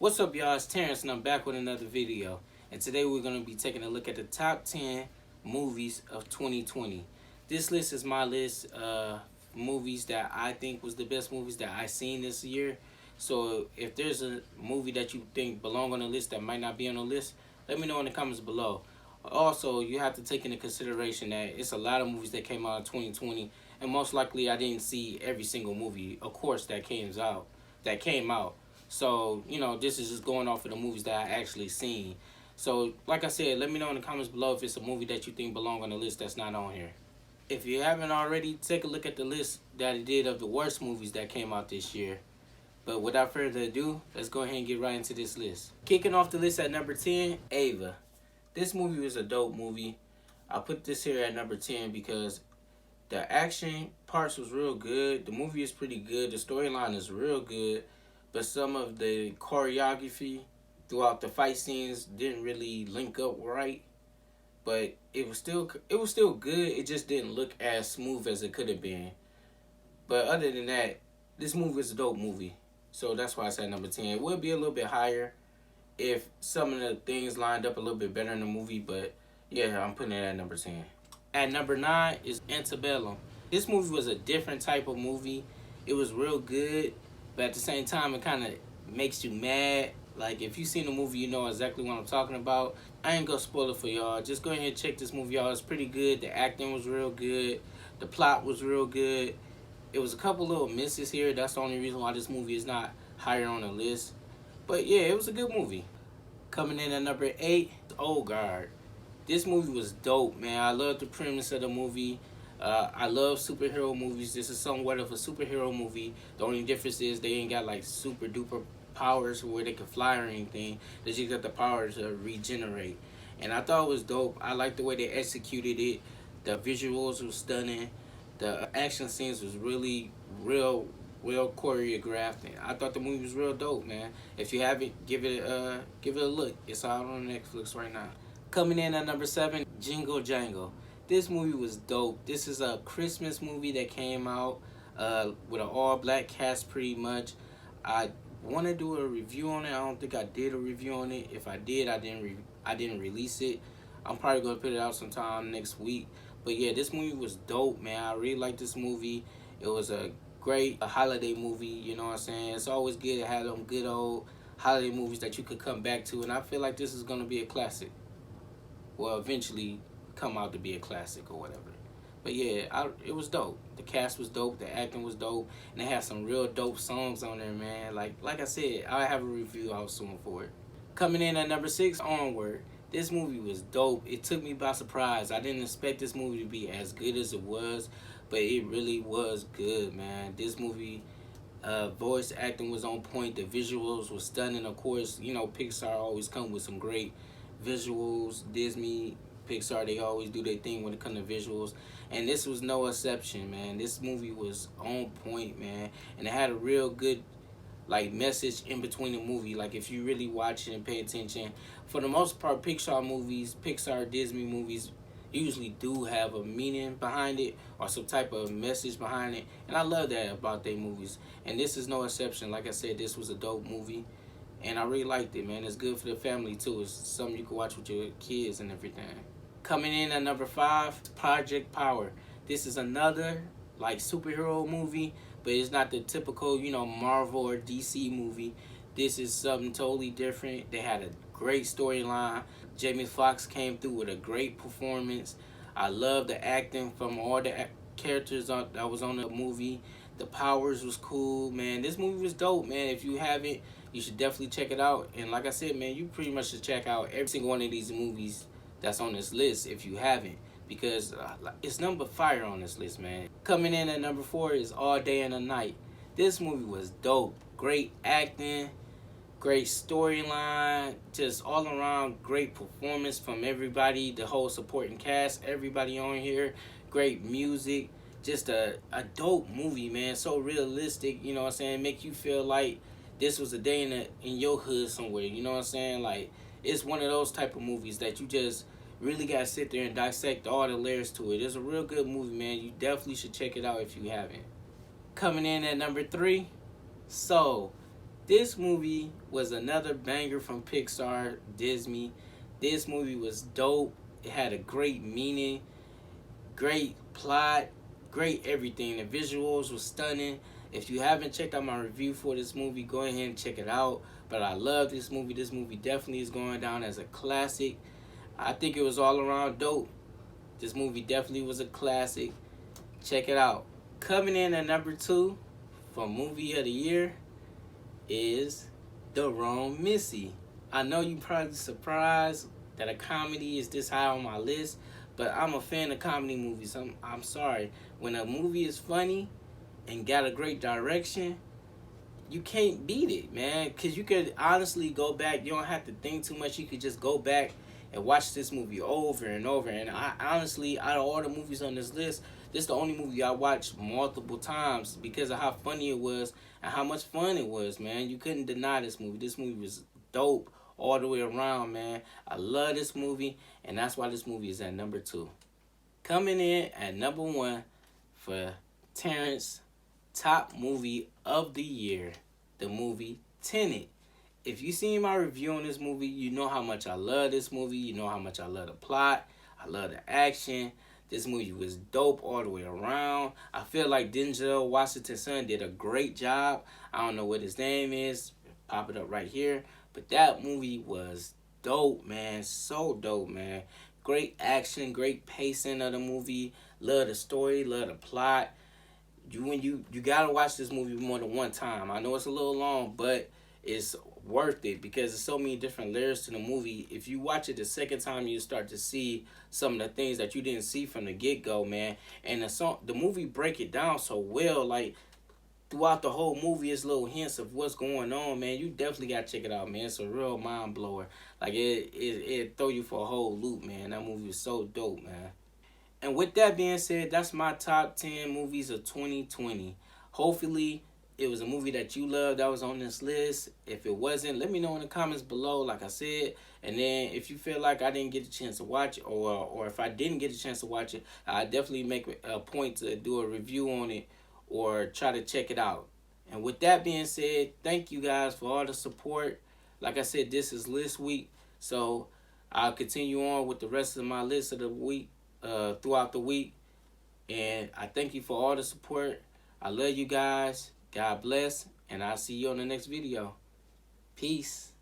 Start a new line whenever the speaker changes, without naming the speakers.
What's up, y'all? It's Terrence, and I'm back with another video. And today we're going to be taking a look at the top 10 movies of 2020. This list is my list of movies that I think was the best movies that I seen this year. So if there's a movie that you think belong on the list that might not be on the list, let me know in the comments below. Also, you have to take into consideration that it's a lot of movies that came out in 2020, and most likely I didn't see every single movie, of course, that came out. So, this is just going off of the movies that I actually seen. So, like I said, let me know in the comments below if it's a movie that you think belong on the list that's not on here. If you haven't already, take a look at the list that I did of the worst movies that came out this year. But without further ado, let's go ahead and get right into this list. Kicking off the list at number 10, Ava. This movie was a dope movie. I put this here at number 10 because the action parts was real good. The movie is pretty good. The storyline is real good. But some of the choreography throughout the fight scenes didn't really link up right. But it was still good. It just didn't look as smooth as it could have been. But other than that, this movie is a dope movie. So that's why it's at number 10. It would be a little bit higher if some of the things lined up a little bit better in the movie. But yeah, I'm putting it at number 10. At number 9 is Antebellum. This movie was a different type of movie. It was real good. But at the same time, it kind of makes you mad. Like, if you've seen the movie, you know exactly what I'm talking about. I ain't gonna spoil it for y'all. Just go ahead and check this movie out. It's pretty good. The acting was real good. The plot was real good. It was a couple little misses here. That's the only reason why this movie is not higher on the list. But yeah, it was a good movie. Coming in at number 8, Onward. This movie was dope, man. I love the premise of the movie. I love superhero movies. This is somewhat of a superhero movie. The only difference is they ain't got like super duper powers where they can fly or anything. They just got the power to regenerate. And I thought it was dope. I liked the way they executed it. The visuals were stunning. The action scenes was really real well choreographed. And I thought the movie was real dope, man. If you haven't, give it a look. It's out on Netflix right now. Coming in at number 7, Jingle, Jangle. This movie was dope. This is a Christmas movie that came out with an all-black cast pretty much. I want to do a review on it. I don't think I did a review on it. If I did, I didn't release it. I'm probably going to put it out sometime next week. But yeah, this movie was dope, man. I really liked this movie. It was a great holiday movie, you know what I'm saying? It's always good to have them good old holiday movies that you could come back to. And I feel like this is going to be a classic. Well, eventually come out to be a classic or whatever. But yeah, it was dope. The cast was dope, the acting was dope, and they had some real dope songs on there, man. Like I said, I'll have a review out soon for it. Coming in at number 6, Onward. This movie was dope. It took me by surprise. I didn't expect this movie to be as good as it was, but it really was good, man. This movie, voice acting was on point. The visuals were stunning. Of course, Pixar always come with some great visuals. Disney, Pixar, they always do their thing when it comes to visuals, and this was no exception, man. This movie was on point, man, and it had a real good message in between the movie. Like, if you really watch it and pay attention, for the most part, Pixar, Disney movies usually do have a meaning behind it or some type of message behind it, and I love that about their movies, and this is no exception. Like I said, this was a dope movie. And I really liked it, man. It's good for the family, too. It's something you can watch with your kids and everything. Coming in at number 5, Project Power. This is another, superhero movie, but it's not the typical, Marvel or DC movie. This is something totally different. They had a great storyline. Jamie Foxx came through with a great performance. I love the acting from all the characters that was on the movie. The powers was cool, man. This movie was dope, man. If you haven't, you should definitely check it out. And like I said, man, you pretty much should check out every single one of these movies that's on this list if you haven't, because it's number fire on this list, man. Coming in at number 4 is All Day and a Night. This movie was dope. Great acting, great storyline, just all around great performance from everybody, the whole supporting cast, everybody on here. Great music. Just a dope movie, man. So realistic, you know what I'm saying? Make you feel like this was a day in your hood somewhere, you know what I'm saying? Like, it's one of those type of movies that you just really got to sit there and dissect all the layers to it. It's a real good movie, man. You definitely should check it out if you haven't. Coming in at number 3, Soul. This movie was another banger from Pixar, Disney. This movie was dope. It had a great meaning, great plot, great everything. The visuals were stunning. If you haven't checked out my review for this movie, go ahead and check it out. But I love this movie. This movie definitely is going down as a classic. I think it was all around dope. This movie definitely was a classic. Check it out. Coming in at number 2 for movie of the year is The Wrong Missy. I know you probably surprised that a comedy is this high on my list, but I'm a fan of comedy movies. I'm sorry. When a movie is funny and got a great direction, you can't beat it, man. Because you could honestly go back. You don't have to think too much. You could just go back and watch this movie over and over. And I honestly, out of all the movies on this list, this is the only movie I watched multiple times because of how funny it was and how much fun it was, man. You couldn't deny this movie. This movie was dope all the way around, man. I love this movie, and that's why this movie is at number 2. Coming in at number 1 for Terrence's top movie of the year, the movie Tenet. If you seen my review on this movie, you know how much I love this movie. You know how much I love the plot. I love the action. This movie was dope all the way around. I feel like Denzel Washington's son did a great job. I don't know what his name is. Pop it up right here. But that movie was dope, man. So dope, man. Great action, great pacing of the movie. Love the story, love the plot. You gotta watch this movie more than one time. I know it's a little long, but it's worth it because there's so many different layers to the movie. If you watch it the second time, you start to see some of the things that you didn't see from the get-go, man. And the movie break it down so well, like throughout the whole movie, it's little hints of what's going on, man. You definitely gotta check it out, man. It's a real mind blower. Like it throw you for a whole loop, man. That movie is so dope, man. And with that being said, that's my top 10 movies of 2020. Hopefully, it was a movie that you loved that was on this list. If it wasn't, let me know in the comments below, like I said. And then if you feel like I didn't get a chance to watch it, or if I didn't get a chance to watch it, I definitely make a point to do a review on it or try to check it out. And with that being said, thank you guys for all the support. Like I said, this is list week, so I'll continue on with the rest of my list of the week throughout the week. And I thank you for all the support. I love you guys. God bless, and I'll see you on the next video. Peace.